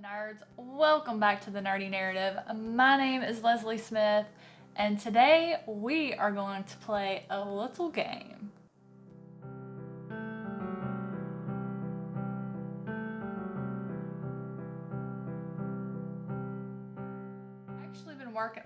nerds? Welcome back to the Nerdy Narrative. My name is Leslie Smith, and today we are going to play a little game.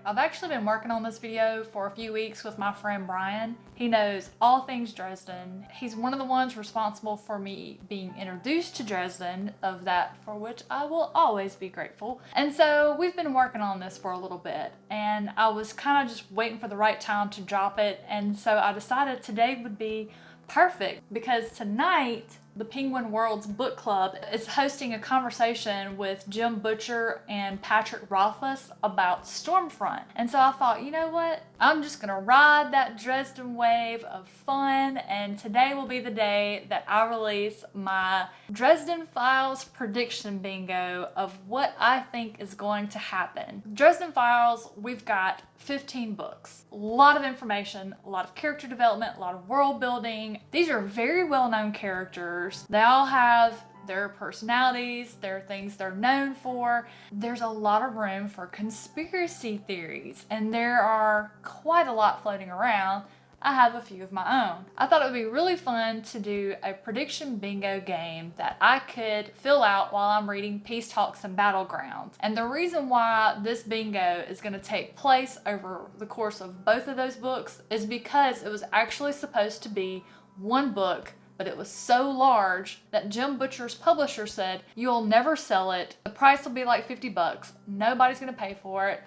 I've actually been working on this video for a few weeks with my friend Brian. He knows all things Dresden. He's one of the ones responsible for me being introduced to Dresden, of that for which I will always be grateful. And so we've been working on this for a little bit, and I was kind of just waiting for the right time to drop it, and so I decided today would be perfect because tonight the Penguin Worlds Book Club is hosting a conversation with Jim Butcher and Patrick Rothfuss about Stormfront. And so I thought, you know what? I'm just gonna ride that Dresden wave of fun, and today will be the day that I release my Dresden Files prediction bingo of what I think is going to happen. Dresden Files, we've got 15 books. A lot of information, a lot of character development, a lot of world building. These are very well-known characters. They all have their personalities, their things they're known for. There's a lot of room for conspiracy theories, and there are quite a lot floating around. I have a few of my own. I thought it would be really fun to do a prediction bingo game that I could fill out while I'm reading Peace Talks and Battlegrounds. And the reason why this bingo is going to take place over the course of both of those books is because it was actually supposed to be one book, but it was so large that Jim Butcher's publisher said, "You'll never sell it. The price will be like 50 bucks. Nobody's going to pay for it."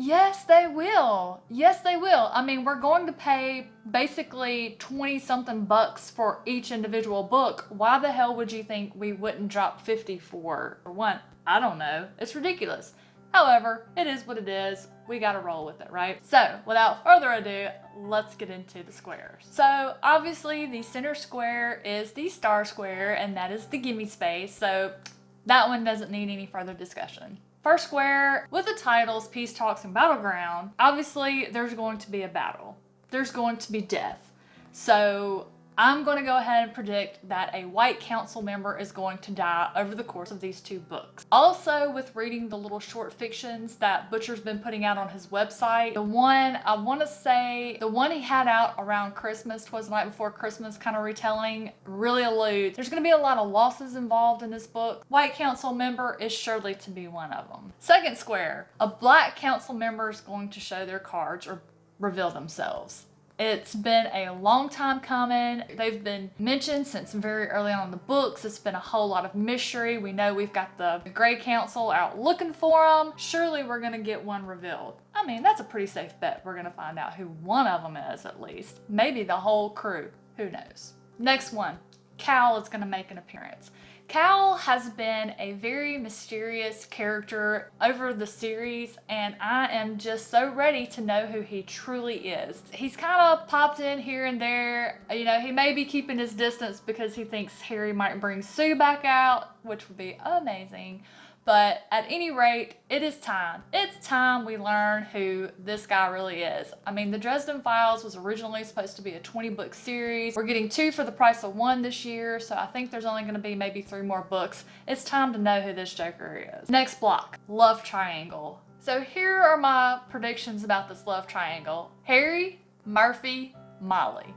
Yes, they will. Yes, they will. I mean, we're going to pay basically 20 something bucks for each individual book. Why the hell would you think we wouldn't drop 50 for one? I don't know. It's ridiculous. However, it is what it is. We gotta roll with it, right? So, without further ado, let's get into the squares. So, obviously, the center square is the star square, and that is the gimme space. So, that one doesn't need any further discussion. First square, with the titles Peace Talks and Battleground, obviously there's going to be a battle. There's going to be death. So I'm going to go ahead and predict that a white council member is going to die over the course of these two books. Also, with reading the little short fictions that Butcher's been putting out on his website, the one I want to say, the one he had out around Christmas, 'Twas the Night Before Christmas kind of retelling, really alludes. There's going to be a lot of losses involved in this book. White council member is surely to be one of them. Second square, a black council member is going to show their cards or reveal themselves. It's been a long time coming. They've been mentioned since very early on in the books. It's been a whole lot of mystery. We know we've got the Grey Council out looking for them. Surely we're gonna get one revealed. I mean, that's a pretty safe bet. We're gonna find out who one of them is at least. Maybe the whole crew. Who knows? Next one, COWL is gonna make an appearance. COWL has been a very mysterious character over the series, and I am just so ready to know who he truly is. He's kind of popped in here and there. You know, he may be keeping his distance because he thinks Harry might bring Sue back out, which would be amazing. But at any rate, it is time. It's time we learn who this guy really is. I mean, the Dresden Files was originally supposed to be a 20-book series. We're getting 2 for the price of 1 this year, so I think there's only going to be maybe 3 more books. It's time to know who this Joker is. Next block, love triangle. So here are my predictions about this love triangle. Harry, Murphy, Molly.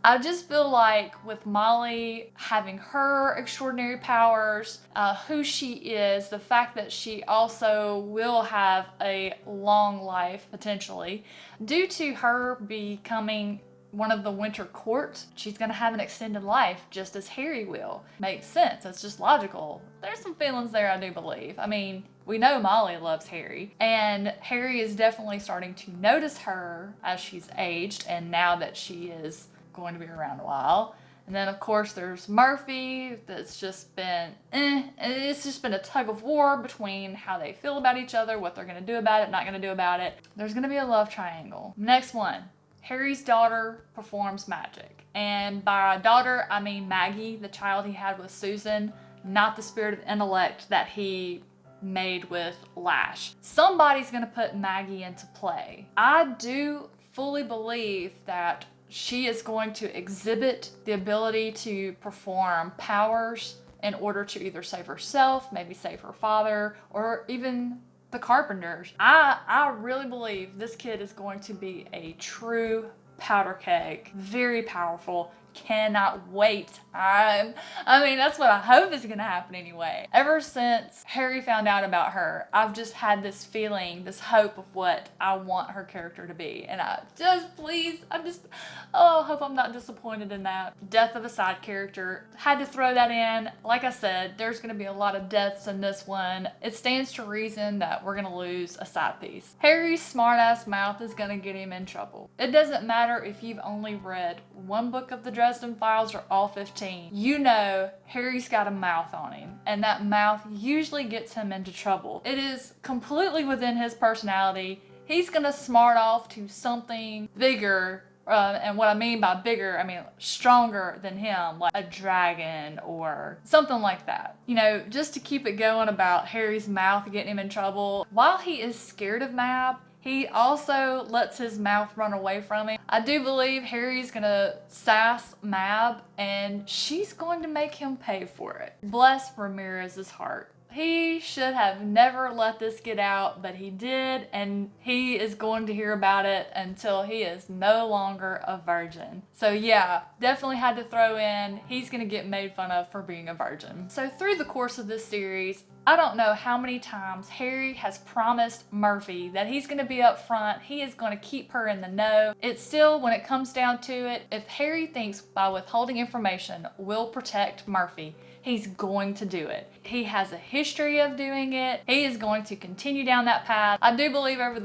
I just feel like with Molly having her extraordinary powers, who she is, the fact that she also will have a long life, potentially, due to her becoming one of the Winter Court, she's gonna have an extended life just as Harry will. Makes sense, it's just logical. There's some feelings there, I do believe. I mean, we know Molly loves Harry, and Harry is definitely starting to notice her as she's aged, and now that she is going to be around a while. And then of course there's Murphy. That's just been it's just been a tug of war between how they feel about each other, what they're gonna do about it, not gonna do about it. There's gonna be a love triangle. Next one, Harry's daughter performs magic, and by daughter I mean Maggie, the child he had with Susan, not the spirit of intellect that he made with Lash. Somebody's gonna put Maggie into play. I do fully believe that she is going to exhibit the ability to perform powers in order to either save herself, maybe save her father, or even the Carpenters. I really believe this kid is going to be a true powder keg. Very powerful. Cannot wait. I mean, that's what I hope is going to happen anyway. Ever since Harry found out about her, I've just had this feeling, this hope of what I want her character to be. And I hope I'm not disappointed in that. Death of a side character. Had to throw that in. Like I said, there's going to be a lot of deaths in this one. It stands to reason that we're going to lose a side piece. Harry's smartass mouth is going to get him in trouble. It doesn't matter if you've only read one book of the Dresden Files or all 15. You know Harry's got a mouth on him, and that mouth usually gets him into trouble. It is completely within his personality. He's gonna smart off to something bigger, and what I mean by bigger, I mean stronger than him, like a dragon or something like that. You know, just to keep it going about Harry's mouth getting him in trouble, while he is scared of Mab, he also lets his mouth run away from him. I do believe Harry's gonna sass Mab, and she's going to make him pay for it. Bless Ramirez's heart. He should have never let this get out, but he did, and he is going to hear about it until he is no longer a virgin. So yeah, definitely had to throw in, he's gonna get made fun of for being a virgin. So through the course of this series, I don't know how many times Harry has promised Murphy that he's going to be up front, he is going to keep her in the know. It's still, when it comes down to it, if Harry thinks by withholding information will protect Murphy, he's going to do it. He has a history of doing it. He is going to continue down that path. I do believe over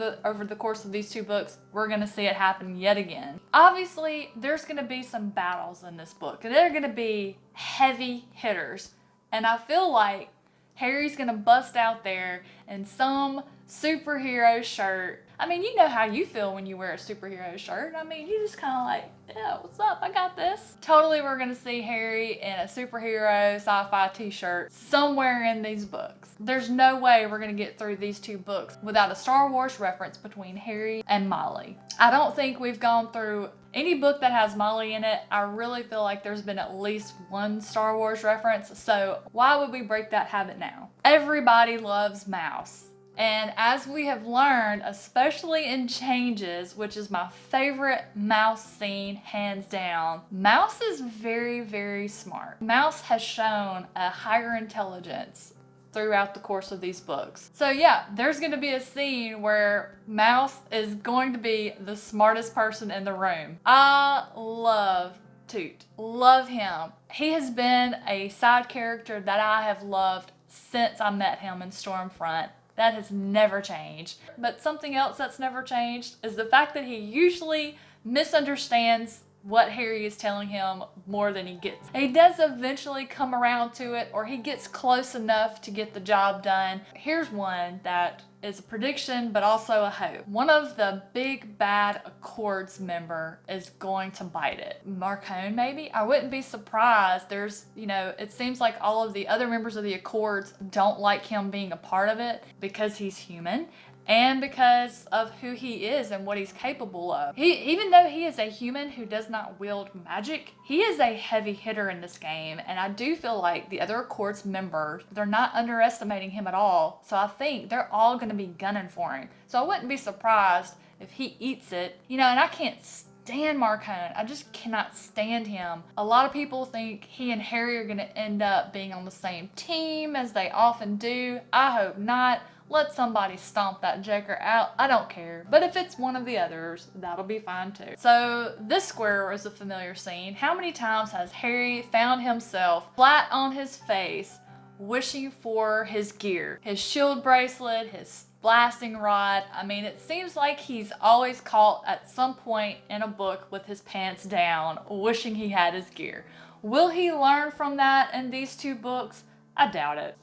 the course of these two books, we're going to see it happen yet again. Obviously, there's going to be some battles in this book, and they're going to be heavy hitters. And I feel like Harry's gonna bust out there in some superhero shirt. I mean, you know how you feel when you wear a superhero shirt. I mean, you just kind of like, yeah, what's up? I got this. Totally, we're gonna see Harry in a superhero sci-fi t-shirt somewhere in these books. There's no way we're gonna get through these two books without a Star Wars reference between Harry and Molly. I don't think we've gone through any book that has Molly in it. I really feel like there's been at least one Star Wars reference, so why would we break that habit now? Everybody loves Mouse. And as we have learned, especially in Changes, which is my favorite Mouse scene, hands down, Mouse is very, very smart. Mouse has shown a higher intelligence throughout the course of these books. So yeah, there's going to be a scene where Mouse is going to be the smartest person in the room. I love Toot. Love him. He has been a side character that I have loved since I met him in Stormfront. That has never changed. But something else that's never changed is the fact that he usually misunderstands what Harry is telling him more than he gets. He does eventually come around to it, or he gets close enough to get the job done. Here's one that is a prediction, but also a hope. One of the big bad Accords member is going to bite it. Marcone, maybe? I wouldn't be surprised. There's, you know, it seems like all of the other members of the Accords don't like him being a part of it because he's human, and because of who he is and what he's capable of. Even though he is a human who does not wield magic, he is a heavy hitter in this game, and I do feel like the other Accords members, they're not underestimating him at all, so I think they're all going to be gunning for him. So I wouldn't be surprised if he eats it. You know, and I can't stand Marcone. I just cannot stand him. A lot of people think he and Harry are going to end up being on the same team, as they often do. I hope not. Let somebody stomp that joker out. I don't care. But if it's one of the others, that'll be fine too. So this square is a familiar scene. How many times has Harry found himself flat on his face wishing for his gear? His shield bracelet, his blasting rod. I mean, it seems like he's always caught at some point in a book with his pants down, wishing he had his gear. Will he learn from that in these two books? I doubt it.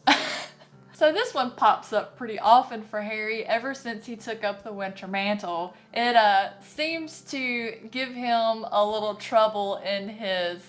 So this one pops up pretty often for Harry ever since he took up the Winter Mantle. It seems to give him a little trouble in his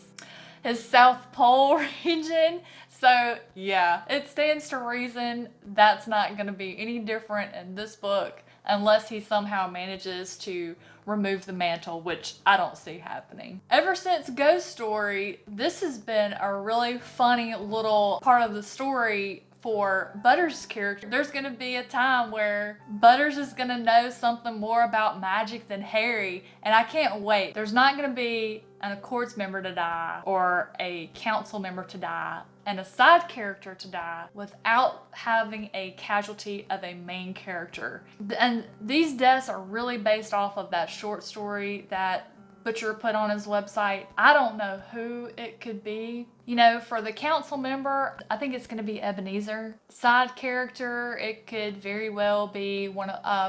South Pole region. So yeah, it stands to reason that's not going to be any different in this book unless he somehow manages to remove the mantle, which I don't see happening. Ever since Ghost Story, this has been a really funny little part of the story for Butters' character. There's gonna be a time where Butters is gonna know something more about magic than Harry, and I can't wait. There's not gonna be an Accords member to die, or a council member to die, and a side character to die without having a casualty of a main character. And these deaths are really based off of that short story that Butcher put on his website. I don't know who it could be. You know, for the council member, I think it's going to be Ebenezer. Side character, it could very well be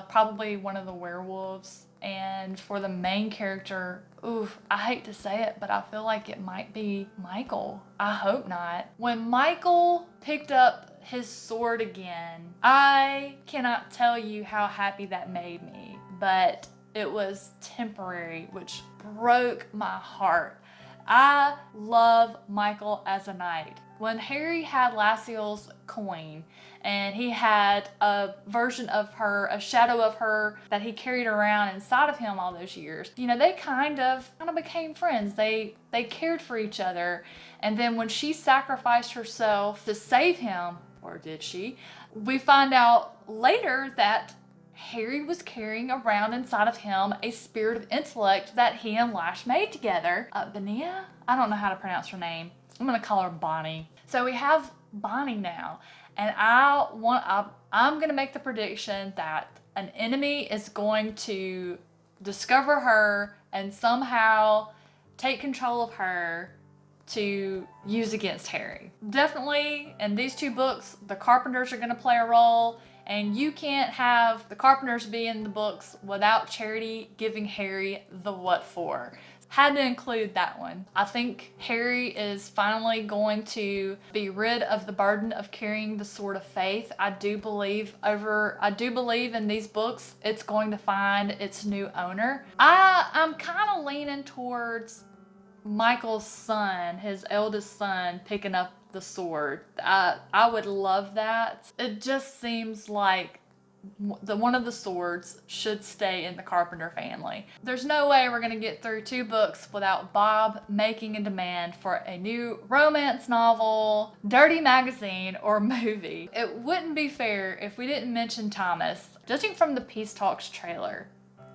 probably one of the werewolves. And for the main character, oof, I hate to say it, but I feel like it might be Michael. I hope not. When Michael picked up his sword again, I cannot tell you how happy that made me, but it was temporary, which broke my heart. I love Michael as a knight. When Harry had Lassiel's coin, and he had a version of her, a shadow of her that he carried around inside of him all those years, you know, they kind of became friends. They cared for each other. And then when she sacrificed herself to save him, or did she? We find out later that Harry was carrying around inside of him a spirit of intellect that he and Lash made together. BONEA? I don't know how to pronounce her name. I'm gonna call her Bonnie. So we have Bonnie now, and I'm gonna make the prediction that an enemy is going to discover her and somehow take control of her to use against Harry. Definitely in these two books, the Carpenters are gonna play a role. And you can't have the Carpenters be in the books without Charity giving Harry the what for. Had to include that one. I think Harry is finally going to be rid of the burden of carrying the Sword of Faith. I do believe in these books it's going to find its new owner. I'm kind of leaning towards Michael's son, his eldest son, picking up the sword. I would love that. It just seems like one of the swords should stay in the Carpenter family. There's no way we're gonna get through 2 books without Bob making a demand for a new romance novel, dirty magazine, or movie. It wouldn't be fair if we didn't mention Thomas. Judging from the Peace Talks trailer,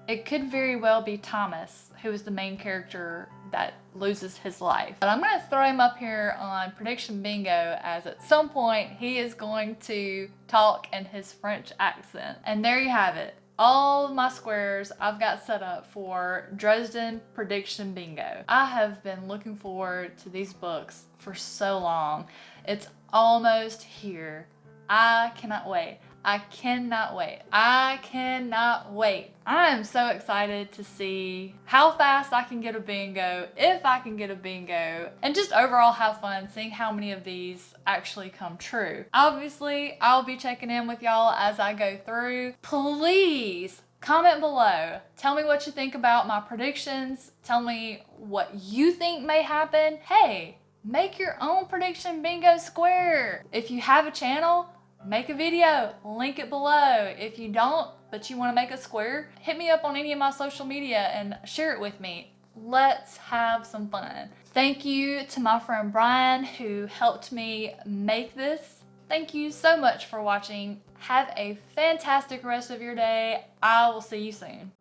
it could very well be Thomas who is the main character that loses his life. But I'm going to throw him up here on Prediction Bingo, as at some point he is going to talk in his French accent. And there you have it. All of my squares I've got set up for Dresden Prediction Bingo. I have been looking forward to these books for so long. It's almost here. I cannot wait. I cannot wait. I cannot wait. I am so excited to see how fast I can get a bingo, if I can get a bingo, and just overall have fun seeing how many of these actually come true. Obviously, I'll be checking in with y'all as I go through. Please comment below. Tell me what you think about my predictions. Tell me what you think may happen. Hey, make your own prediction bingo square. If you have a channel, make a video, link it below. If you don't, but you want to make a square, hit me up on any of my social media and share it with me. Let's have some fun. Thank you to my friend Brian who helped me make this. Thank you so much for watching. Have a fantastic rest of your day. I will see you soon.